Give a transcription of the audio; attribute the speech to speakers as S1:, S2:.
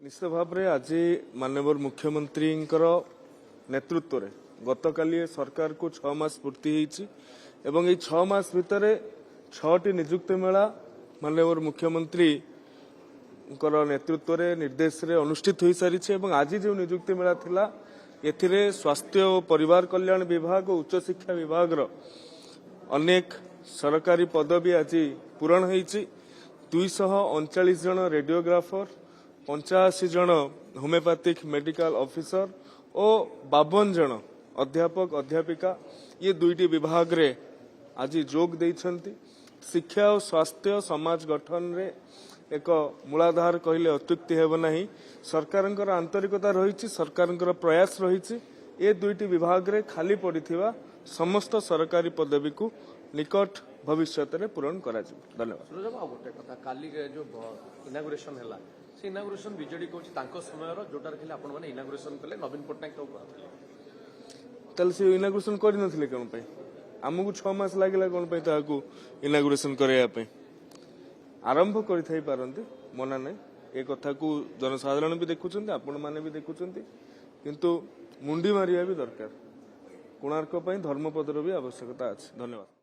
S1: निश्चित भाव में आज माननीय मुख्यमंत्री नेतृत्व में गतकाली सरकार को 6 मास पूर्ति होती एवं ये 6 मास भितर 6टी नियुक्ति मेला माननीय मुख्यमंत्री नेतृत्व में निर्देश रे अनुष्ठित हो सारी आज जो नियुक्ति मेला थिला एथिरे स्वास्थ्य और परिवार कल्याण विभाग और उच्च शिक्षा विभाग अनेक सरकारी पदवी आज पूरण होती 239 जन रेडियोग्राफर 85 जन होमियोपैथिक मेडिकल ऑफिसर और 52 जन अध्यापक अध्यापिका ये दुईटी विभाग रे आज जोग देइछंती। शिक्षा और स्वास्थ्य समाज गठन रे एक मूलाधार कहले अत्युक्ति हेब नहीं। सरकारंकर आंतरिकता रही सरकारंकर प्रयास रही ये दुईटी विभाग रे खाली पड़िथिबा समस्त सरकारी पदवी को निकट भविष्य में पूरण करा जिवो। धन्यवाद।
S2: गोटे कथा काली जो इनागुरेशन है से इनागुरेशन बीजेडी कहूँ समय जोटार खेल आपण मैंने इनागुरेशन कले नवीन पट्टनायक
S1: ताल से इनागुरेशन करनथिले कोन पे आमको 6 मास लागिला कोन पे ताकू इनागुरेशन करया आरंभ करि पारंती मना नहीं। ए कथा को जनसाधारण भी देखुछंती आपण माने भी देखुछंती किंतु मुंडी मारिया भी दरकार। कोणार्क धर्मपदर भी आवश्यकता अछि। धन्यवाद।